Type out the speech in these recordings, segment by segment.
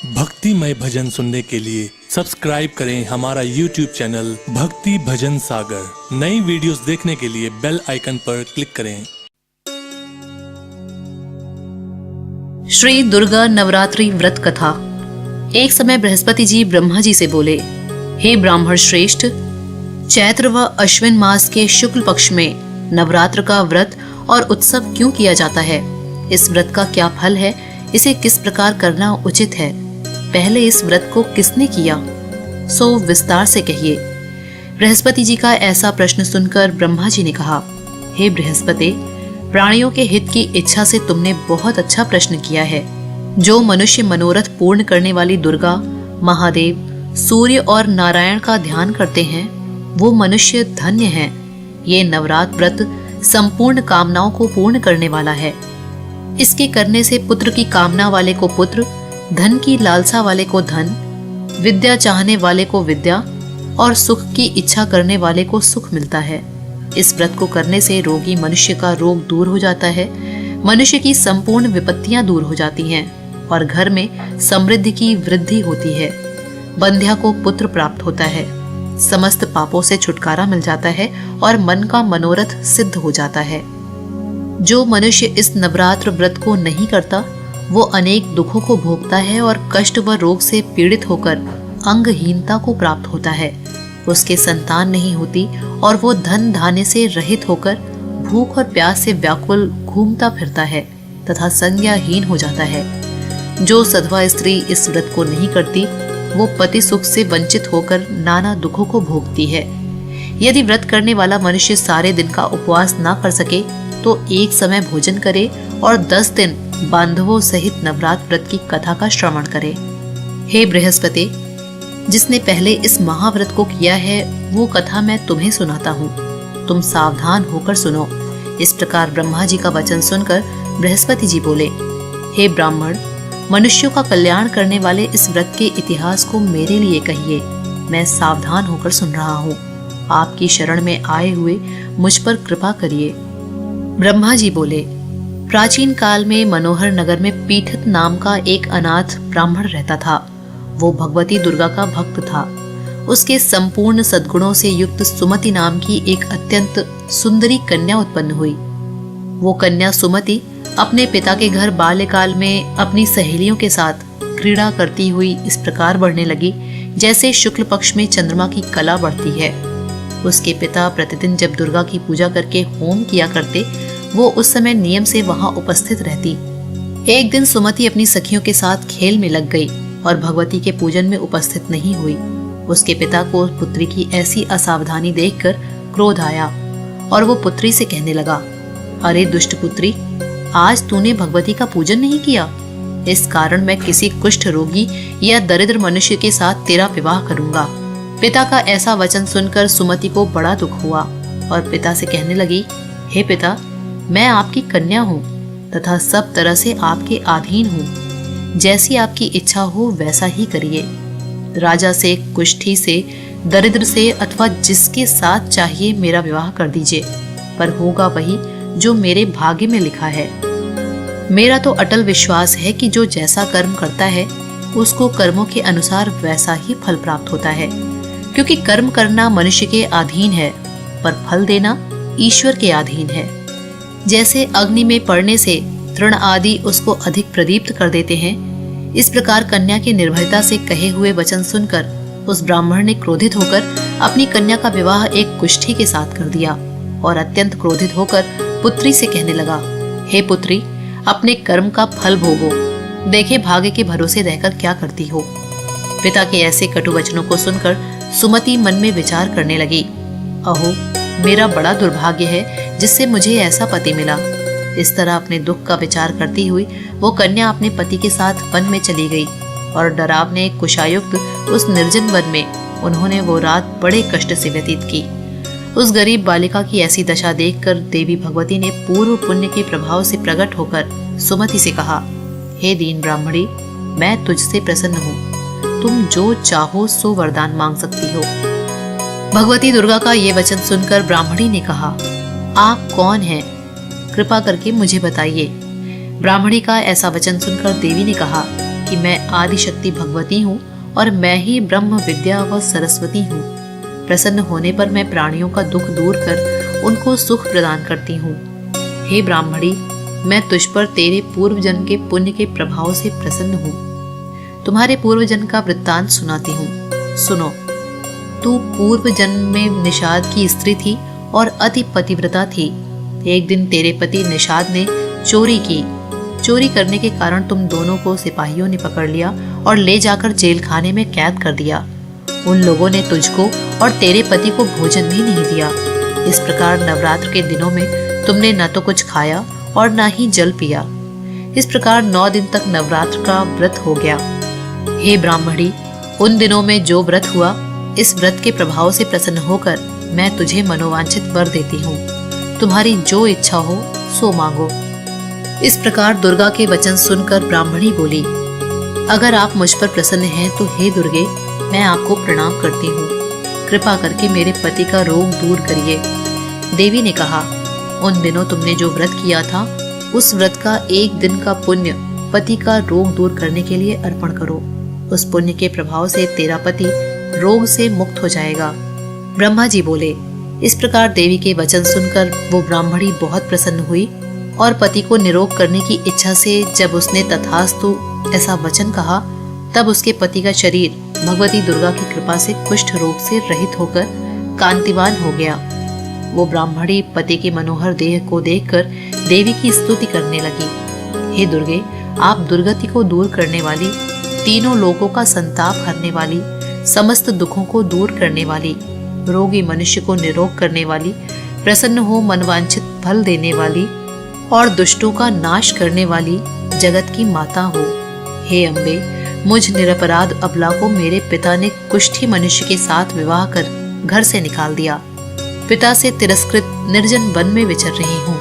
भक्तिमय भजन सुनने के लिए सब्सक्राइब करें हमारा YouTube चैनल भक्ति भजन सागर। नई वीडियोस देखने के लिए बेल आइकन पर क्लिक करें। श्री दुर्गा नवरात्रि व्रत कथा। एक समय बृहस्पति जी ब्रह्मा जी से बोले, हे ब्राह्मण श्रेष्ठ, चैत्र व अश्विन मास के शुक्ल पक्ष में नवरात्र का व्रत और उत्सव क्यों किया जाता है? इस व्रत का क्या फल है? इसे किस प्रकार करना उचित है? पहले इस व्रत को किसने किया? सो विस्तार से कहिए। बृहस्पति जी का ऐसा प्रश्न सुनकर ब्रह्मा जी ने कहा, हे बृहस्पति, प्राणियों के हित की इच्छा से तुमने बहुत अच्छा प्रश्न किया है। जो मनुष्य मनोरथ पूर्ण करने वाली दुर्गा, महादेव, सूर्य और नारायण का ध्यान करते हैं, वो मनुष्य धन्य हैं। ये नवरात्र व्रत संपूर्ण कामनाओं को पूर्ण करने वाला है। इसके करने से पुत्र की कामना वाले को पुत्र, धन की लालसा वाले को धन, विद्या चाहने वाले को विद्या और सुख की इच्छा करने वाले को सुख मिलता है। इस व्रत को करने से रोगी मनुष्य का रोग दूर हो जाता है, मनुष्य की संपूर्ण विपत्तियां दूर हो जाती हैं और घर में समृद्धि की वृद्धि होती है। बंध्या को पुत्र प्राप्त होता है, समस्त पापों से छुटकारा मिल जाता है और मन का मनोरथ सिद्ध हो जाता है। जो मनुष्य इस नवरात्र व्रत को नहीं करता, वो अनेक दुखों को भोगता है और कष्ट व रोग से पीड़ित होकर अंगहीनता को प्राप्त होता है। उसके संतान नहीं होती और वो धन धान्य से रहित होकर भूख और प्यास से व्याकुल घूमता फिरता है तथा संज्ञाहीन हो जाता है। जो सधवा स्त्री इस व्रत को नहीं करती, वो पति सुख से वंचित होकर नाना दुखों को भोगती है। यदि व्रत करने वाला मनुष्य सारे दिन का उपवास ना कर सके तो एक समय भोजन करे और 10 दिन बांधवों सहित नवरात्र व्रत की कथा का श्रवण करे। हे बृहस्पति, जिसने पहले इस महाव्रत को किया है, वो कथा मैं तुम्हें सुनाता हूँ। तुम सावधान होकर सुनो। इस प्रकार ब्रह्मा जी का वचन सुनकर बृहस्पति जी बोले, हे ब्राह्मण, मनुष्यों का कल्याण करने वाले इस व्रत के इतिहास को मेरे लिए कहिए। मैं सावधान होकर सुन रहा हूँ। आपकी शरण में आए हुए मुझ पर कृपा करिए। ब्रह्मा जी बोले, प्राचीन काल में मनोहर नगर में पीठित नाम का एक अनाथ ब्राह्मण रहता था। वो भगवती दुर्गा का भक्त था। उसके संपूर्ण सद्गुणों से युक्त सुमति नाम की एक अत्यंत सुंदरी कन्या उत्पन्न हुई। वो कन्या सुमति अपने पिता के घर बाल्यकाल में अपनी सहेलियों के साथ क्रीड़ा करती हुई इस प्रकार बढ़ने लगी जैसे शुक्ल पक्ष में चंद्रमा की कला बढ़ती है। उसके पिता प्रतिदिन जब दुर्गा की पूजा करके होम किया करते, वो उस समय नियम से वहां उपस्थित रहती। एक दिन सुमति अपनी सखियों के साथ खेल में लग गई और भगवती के पूजन में उपस्थित नहीं हुई। उसके पिता को पुत्री की ऐसी असावधानी देखकर क्रोध आया और वो पुत्री से कहने लगा, अरे दुष्ट पुत्री, आज तूने भगवती का पूजन नहीं किया। इस कारण मैं किसी कुष्ठ रोगी या दरिद्र मनुष्य के साथ तेरा विवाह करूंगा। पिता का ऐसा वचन सुनकर सुमति को बड़ा दुख हुआ और पिता से कहने लगी, हे पिता, मैं आपकी कन्या हूँ तथा सब तरह से आपके अधीन हूँ। जैसी आपकी इच्छा हो वैसा ही करिए। राजा से, कुष्ठी से, दरिद्र से अथवा जिसके साथ चाहिए मेरा विवाह कर दीजिए, पर होगा वही जो मेरे भाग्य में लिखा है। मेरा तो अटल विश्वास है कि जो जैसा कर्म करता है उसको कर्मों के अनुसार वैसा ही फल प्राप्त होता है, क्योंकि कर्म करना मनुष्य के अधीन है पर फल देना ईश्वर के अधीन है। जैसे अग्नि में पड़ने से तृण आदि उसको अधिक प्रदीप्त कर देते हैं, इस प्रकार कन्या की निर्भयता से कहे हुए वचन सुनकर उस ब्राह्मण ने क्रोधित होकर अपनी कन्या का विवाह एक कुष्ठी के साथ कर दिया और अत्यंत क्रोधित होकर पुत्री से कहने लगा, हे पुत्री, अपने कर्म का फल भोगो, देखे भाग्य के भरोसे रहकर क्या करती हो। पिता के ऐसे कटु वचनों को सुनकर सुमति मन में विचार करने लगी, अहो, मेरा बड़ा दुर्भाग्य है जिससे मुझे ऐसा पति मिला। इस तरह अपने दुख का विचार करती हुई वो कन्या अपने पति के साथ वन में चली गई और डरावने कुशायुक्त उस निर्जन वन में उन्होंने वो रात बड़े कष्ट से व्यतीत की। उस गरीब बालिका की ऐसी दशा देखकर देवी भगवती ने पूर्व पुण्य के प्रभाव से प्रकट होकर सुमति से कहा, हे दीन ब्राह्मणी, मैं तुझसे प्रसन्न हूँ। तुम जो चाहो सो वरदान मांग सकती हो। भगवती दुर्गा का ये वचन सुनकर ब्राह्मणी ने कहा, आप कौन हैं? कृपा करके मुझे बताइए। ब्राह्मणी का ऐसा वचन सुनकर देवी ने कहा, कि मैं आदि शक्ति भगवती हूँ और मैं ही ब्रह्म विद्या व सरस्वती हूँ। प्रसन्न होने पर मैं प्राणियों का दुख दूर कर उनको सुख प्रदान करती हूँ। हे ब्राह्मणी, मैं तुझ पर तेरे पूर्व जन्म के पुण्य के प्रभाव से प्रसन्न हूँ। तुम्हारे पूर्व जन्म का वृत्तांत सुनाती हूँ, सुनो। तू पूर्व जन्म में निषाद की स्त्री थी और अति पतिव्रता थी। एक दिन तेरे पति निषाद ने चोरी की। चोरी करने के कारण तुम दोनों को सिपाहियों ने पकड़ लिया और ले जाकर जेल खाने में कैद कर दिया। उन लोगों ने तुझको और तेरे पति को भोजन भी नहीं दिया। इस प्रकार नवरात्र के दिनों में तुमने न तो कुछ खाया और न ही जल पिया। इस प्रकार 9 दिन तक नवरात्र का व्रत हो गया। हे ब्राह्मणी, उन दिनों में जो व्रत हुआ, इस व्रत के प्रभाव से प्रसन्न होकर मैं तुझे मनोवांछित वर देती हूँ। तुम्हारी जो इच्छा हो सो मांगो। इस प्रकार दुर्गा के वचन सुनकर ब्राह्मणी बोली, अगर आप मुझ पर प्रसन्न हैं तो हे दुर्गे, मैं आपको प्रणाम करती हूँ। कृपा करके मेरे पति का रोग दूर करिए। देवी ने कहा, उन दिनों तुमने जो व्रत किया था, उस व्रत का 1 दिन का पुण्य पति का रोग दूर करने के लिए अर्पण करो। उस पुण्य के प्रभाव से तेरा पति रोग से मुक्त हो जाएगा। ब्रह्मा जी बोले। इस प्रकार देवी के वचन सुनकर वो ब्राह्मणी बहुत प्रसन्न हुई और पति को निरोग करने की इच्छा से जब उसने तथास्तु ऐसा वचन कहा, तब उसके पति का शरीर भगवती दुर्गा की कृपा से कुष्ठ रोग से रहित होकर कांतिवान हो गया। वो ब्राह्मणी पति के मनोहर देह को देखकर देवी की स्तुति करने लगी। हे दुर्गे, आप दुर्गति को दूर करने वाली, तीनों लोगों का संताप हरने वाली, समस्त दुखों को दूर करने वाली, रोगी मनुष्य को निरोग करने वाली, प्रसन्न हो मनवांछित फल देने वाली और दुष्टों का नाश करने वाली जगत की माता हो। हे अम्बे, मुझ निरपराध अबला को मेरे पिता ने कुष्ठी मनुष्य के साथ विवाह कर घर से निकाल दिया। पिता से तिरस्कृत निर्जन वन में विचर रही हूँ।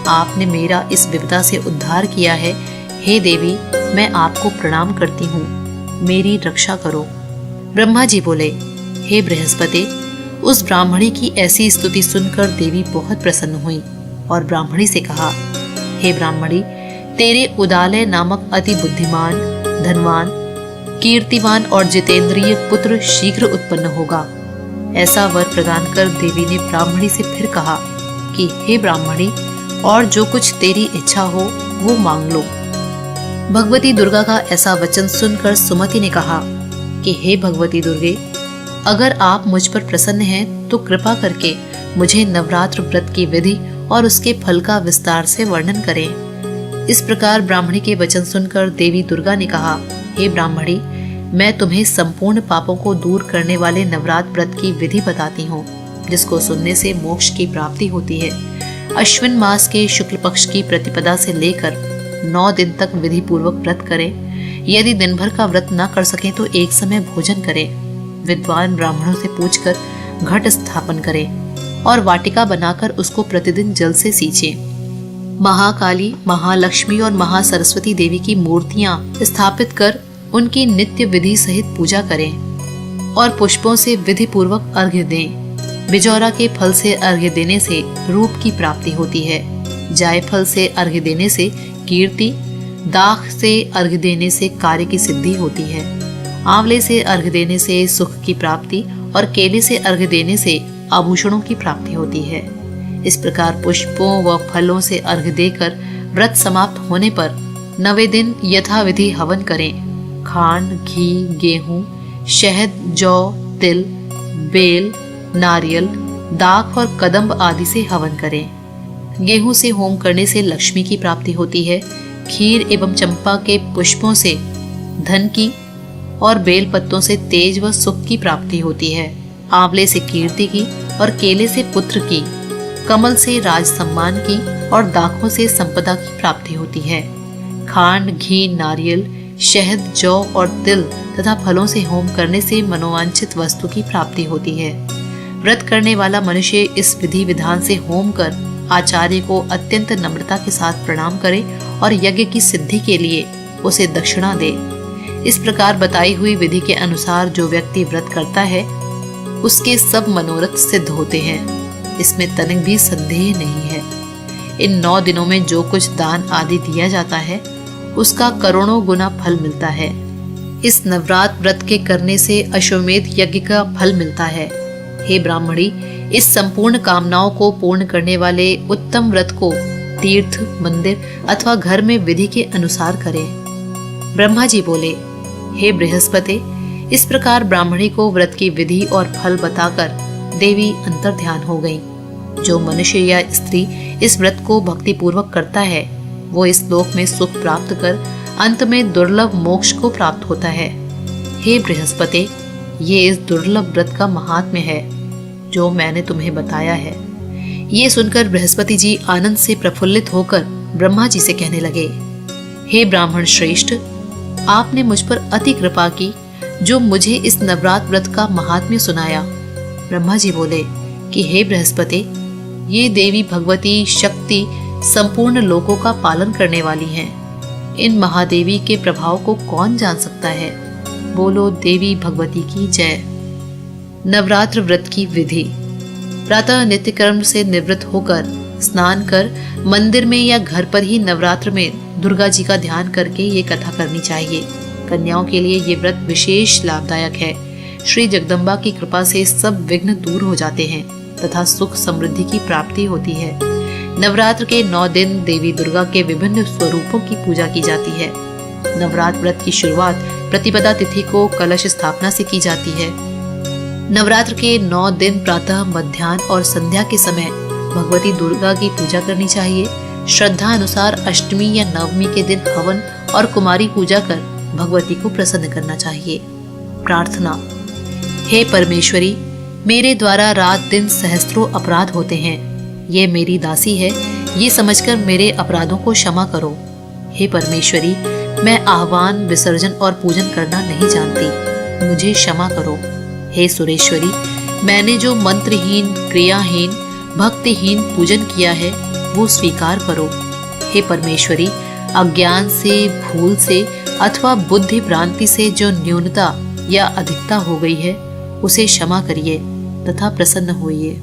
आपने मेरा इस विपदा से उद्धार किया है। हे देवी, मैं आपको प्रणाम करती हूँ, मेरी रक्षा करो। ब्रह्मा जी बोले, हे बृहस्पति, उस ब्राह्मणी की ऐसी स्तुति सुनकर देवी बहुत प्रसन्न हुई और ब्राह्मणी से कहा, हे ब्राह्मणी, तेरे उदालय नामक अति बुद्धिमान, धनवान, कीर्तिवान और जितेंद्रिय पुत्र शीघ्र उत्पन्न होगा। ऐसा वर प्रदान कर देवी ने ब्राह्मणी से फिर कहा कि हे ब्राह्मणी, और जो कुछ तेरी इच्छा हो वो मांग लो। भगवती दुर्गा का ऐसा वचन सुनकर सुमति ने कहा कि हे भगवती दुर्गे, अगर आप मुझ पर प्रसन्न हैं तो कृपा करके मुझे नवरात्र व्रत की विधि और उसके फल का विस्तार से वर्णन करें। इस प्रकार ब्राह्मणी के वचन सुनकर देवी दुर्गा ने कहा, हे ब्राह्मणी, मैं तुम्हें संपूर्ण पापों को दूर करने वाले नवरात्र व्रत की विधि बताती हूँ, जिसको सुनने से मोक्ष की प्राप्ति होती है। अश्विन मास के शुक्ल पक्ष की प्रतिपदा से लेकर 9 दिन तक विधि पूर्वक व्रत करें। यदि दिन भर का व्रत न कर सकें तो एक समय भोजन करें। विद्वान ब्राह्मणों से पूछकर घट स्थापन करें और वाटिका बनाकर उसको प्रतिदिन जल से सींचें। महाकाली, महालक्ष्मी और महासरस्वती देवी की मूर्तियां स्थापित कर उनकी नित्य विधि सहित पूजा करें और पुष्पों से विधि पूर्वक अर्घ्य दें। बिजौरा के फल से अर्घ्य देने से रूप की प्राप्ति होती है। जायफल से अर्घ्य देने से कीर्ति, दाख से अर्घ्य देने से कार्य की सिद्धि होती है। आंवले से अर्घ्य देने से सुख की प्राप्ति और केले से अर्घ्य देने से आभूषणों की प्राप्ति होती है। इस प्रकार पुष्पों व फलों से अर्घ्य देकर व्रत समाप्त होने पर 9वें दिन यथाविधि हवन करें। खांड, घी, गेहूं, शहद, जौ, तिल, बेल, नारियल, दाख और कदम्ब आदि से हवन करें। गेहूं से होम करने से लक्ष्मी की प्राप्ति होती है। खीर एवं चंपा के पुष्पों से धन की और बेल पत्तों से तेज व सुख की प्राप्ति होती है। आंवले से कीर्ति की और केले से पुत्र की, कमल से राज सम्मान की और दाखों से संपदा की प्राप्ति होती है। खांड, घी, नारियल, शहद, जौ और तिल तथा फलों से होम करने से मनोवांछित वस्तु की प्राप्ति होती है। व्रत करने वाला मनुष्य इस विधि विधान से होम कर आचार्य को अत्यंत नम्रता के साथ प्रणाम करे और यज्ञ की सिद्धि के लिए उसे दक्षिणा दे। इस प्रकार बताई हुई विधि के अनुसार जो व्यक्ति व्रत करता है उसके सब मनोरथ सिद्ध होते हैं। इसमें तनिक भी संदेह नहीं है। इन 9 दिनों में जो कुछ दान आदि दिया जाता है उसका करोड़ों गुना फल मिलता है। इस नवरात्र व्रत के करने से अश्वमेध यज्ञ का फल मिलता है। हे ब्राह्मणी, इस संपूर्ण कामनाओं को पूर्ण करने वाले उत्तम व्रत को तीर्थ, मंदिर अथवा घर में विधि के अनुसार करें। ब्रह्मा जी बोले, हे बृहस्पति, इस प्रकार ब्राह्मणी को व्रत की विधि और फल बताकर देवी अंतर ध्यान हो गई। जो मनुष्य या स्त्री इस व्रत को भक्ति पूर्वक करता है वो इस लोक में सुख प्राप्त कर अंत में दुर्लभ मोक्ष को प्राप्त होता है। हे बृहस्पति, ये इस दुर्लभ व्रत का महात्म्य है जो मैंने तुम्हें बताया है। ये सुनकर बृहस्पति जी आनंद से प्रफुल्लित होकर ब्रह्मा जी से कहने लगे, हे ब्राह्मण श्रेष्ठ, आपने मुझ पर अति कृपा की जो मुझे इस नवरात्र व्रत का महात्म्य सुनाया। ब्रह्मा जी बोले कि हे बृहस्पति, ये देवी भगवती शक्ति संपूर्ण लोकों का पालन करने वाली हैं। इन महादेवी के प्रभाव को कौन जान सकता है। बोलो देवी भगवती की जय। नवरात्र व्रत की विधि। प्रातः नित्य कर्म से निवृत्त होकर स्नान कर मंदिर में या घर पर ही नवरात्र में दुर्गा जी का ध्यान करके ये कथा करनी चाहिए। कन्याओं के लिए ये व्रत विशेष लाभदायक है। श्री जगदम्बा की कृपा से सब विघ्न दूर हो जाते हैं तथा सुख समृद्धि की प्राप्ति होती है। नवरात्र के 9 दिन देवी दुर्गा के विभिन्न स्वरूपों की पूजा की जाती है। नवरात्र व्रत की शुरुआत प्रतिपदा तिथि को कलश स्थापना से की जाती है। नवरात्र के 9 दिन प्रातः, मध्याह्न और संध्या के समय भगवती दुर्गा की पूजा करनी चाहिए। श्रद्धा अनुसार अष्टमी या नवमी के दिन हवन और कुमारी पूजा कर भगवती को प्रसन्न करना चाहिए। प्रार्थना। हे परमेश्वरी, मेरे द्वारा रात दिन सहस्त्रों अपराध होते हैं। ये मेरी दासी है, ये समझकर मेरे अपराधों को क्षमा करो। हे परमेश्वरी, मैं आह्वान, विसर्जन और पूजन करना नहीं जानती, मुझे क्षमा करो। हे सुरेश्वरी, मैंने जो मंत्रहीन, क्रियाहीन, भक्तिहीन पूजन किया है वो स्वीकार करो। हे परमेश्वरी, अज्ञान से, भूल से अथवा बुद्धि भ्रांति से जो न्यूनता या अधिकता हो गई है उसे क्षमा करिए तथा प्रसन्न होइए।